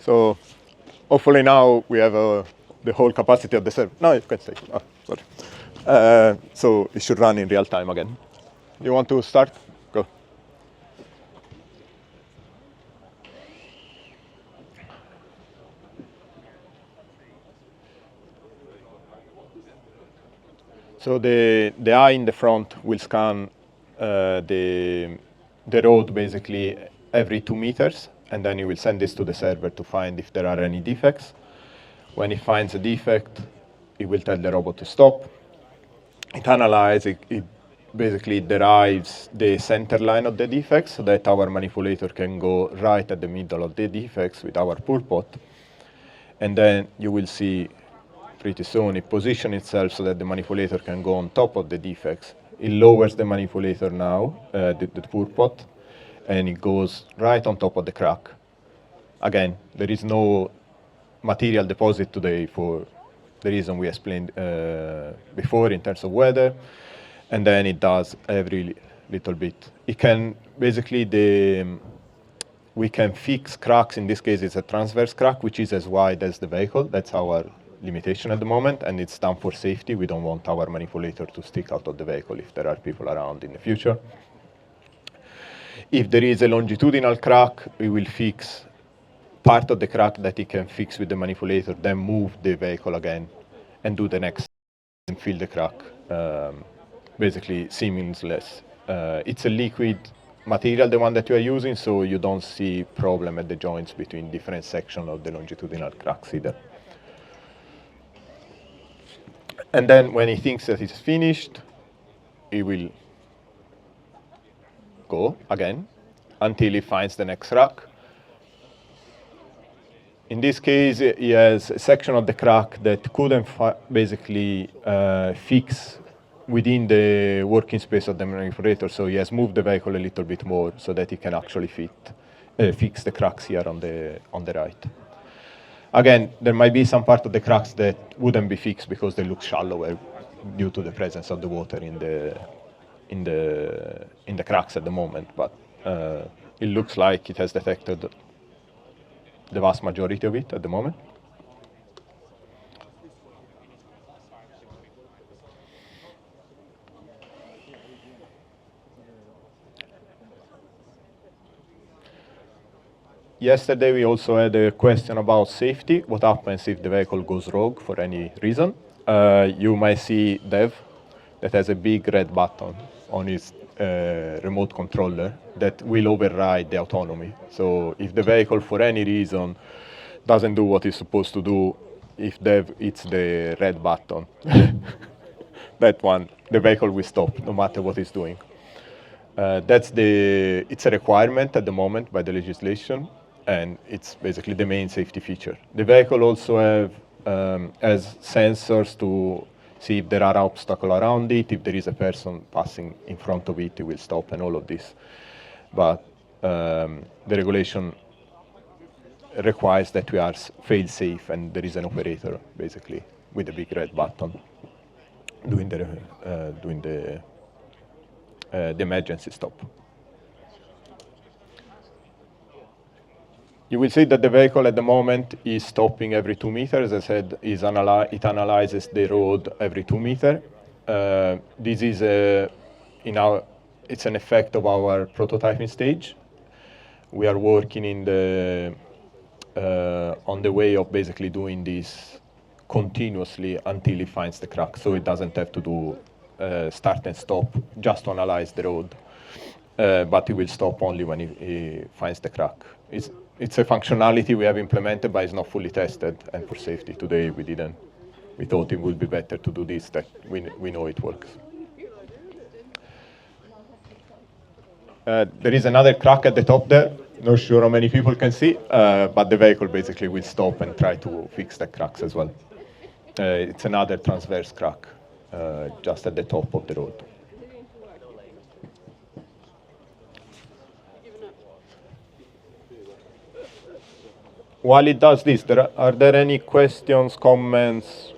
So hopefully now we have the whole capacity of the server. No, you can stay. Oh, sorry. So it should run in real time again. You want to start? Go. So the eye in the front will scan the road basically every 2 meters, and then it will send this to the server to find if there are any defects. When it finds a defect, it will tell the robot to stop. It analyzes, it basically derives the center line of the defects so that our manipulator can go right at the middle of the defects with our pull pot. And then you will see pretty soon it positions itself so that the manipulator can go on top of the defects. It lowers the manipulator now, the pull pot, and it goes right on top of the crack. Again, there is no material deposit today for the reason we explained before in terms of weather, and then it does every little bit. It can basically we can fix cracks. In this case, it's a transverse crack, which is as wide as the vehicle. That's our limitation at the moment, and it's done for safety. We don't want our manipulator to stick out of the vehicle if there are people around in the future. If there is a longitudinal crack, we will fix part of the crack that it can fix with the manipulator, then move the vehicle again and do the next and fill the crack, basically seamless. It's a liquid material, the one that you are using, so you don't see problem at the joints between different sections of the longitudinal cracks either. And then when he thinks that it's finished, he will go again until he finds the next crack. In this case, he has a section of the crack that couldn't basically fix within the working space of the manipulator, so he has moved the vehicle a little bit more so that he can actually fix the cracks here on the right. Again, there might be some part of the cracks that wouldn't be fixed because they look shallower due to the presence of the water in the cracks at the moment, but it looks like it has detected the vast majority of it at the moment. Yesterday, we also had a question about safety. What happens if the vehicle goes rogue for any reason? You might see Dev that has a big red button on his remote controller that will override the autonomy. So if the vehicle, for any reason, doesn't do what it's supposed to do, if Dev hits the red button, that one, the vehicle will stop, no matter what it's doing. It's a requirement at the moment by the legislation, and it's basically the main safety feature. The vehicle also has sensors to see if there are obstacles around it, if there is a person passing in front of it, it will stop, and all of this. But the regulation requires that we are fail-safe, and there is an operator, basically, with a big red button doing the emergency stop. You will see that the vehicle at the moment is stopping every 2 meters. As I said, it analyzes the road every 2 meters. This is it's an effect of our prototyping stage. We are working on the way of basically doing this continuously until it finds the crack, so it doesn't have to do start and stop just to analyze the road, but it will stop only when it finds the crack. It's a functionality we have implemented, but it's not fully tested, and for safety today we didn't. We thought it would be better to do this, that we know it works. There is another crack at the top there. Not sure how many people can see, but the vehicle basically will stop and try to fix the cracks as well. It's another transverse crack just at the top of the road. While it does this, are there any questions, comments,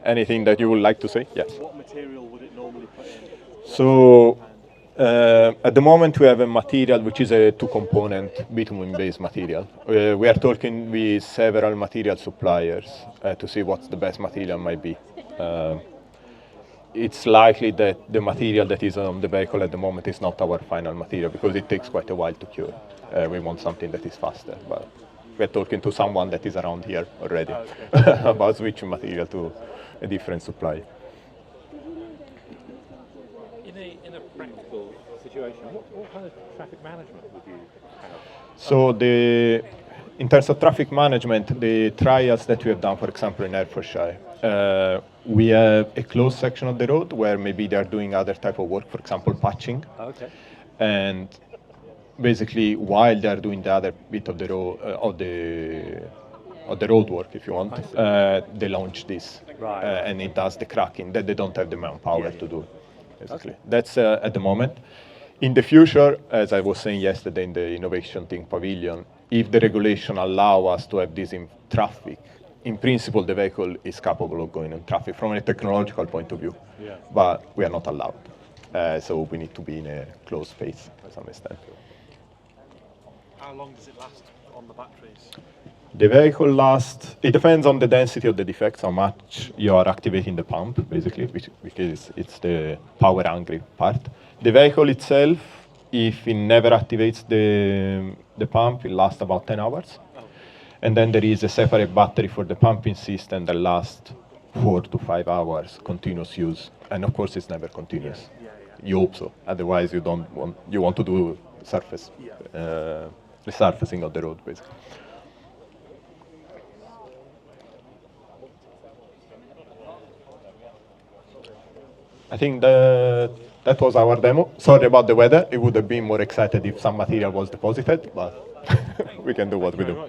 anything that you would like to say? Yes. What material would it normally put in? So At the moment, we have a material which is a two-component bitumen-based material. We are talking with several material suppliers to see what the best material might be. It's likely that the material that is on the vehicle at the moment is not our final material because it takes quite a while to cure. We want something that is faster, but we're talking to someone that is around here already about switching material to a different supplier. In a practical situation, what kind of traffic management would you have? So in terms of traffic management, the trials that we have done, for example, in Hertfordshire, we have a closed section of the road where maybe they are doing other type of work, for example, patching. Okay. And basically, while they are doing the other bit of the road, of the road work, if you want, they launch this, Right. And it does the cracking that they don't have the manpower to do. Basically, that's at the moment. In the future, as I was saying yesterday in the Innovation Think Pavilion, if the regulation allow us to have this in traffic, in principle, the vehicle is capable of going in traffic from a technological point of view, but we are not allowed. So we need to be in a closed space to some extent. How long does it last on the batteries? The vehicle lasts, it depends on the density of the defects, how much you are activating the pump, basically, because it's the power-hungry part. The vehicle itself, if it never activates the pump, it lasts about 10 hours. And then there is a separate battery for the pumping system that lasts 4 to 5 hours continuous use. And of course, it's never continuous. You hope so. Otherwise, you want to do surface, resurfacing of the road, basically. I think that was our demo. Sorry about the weather. It would have been more excited if some material was deposited, but we can do what we do.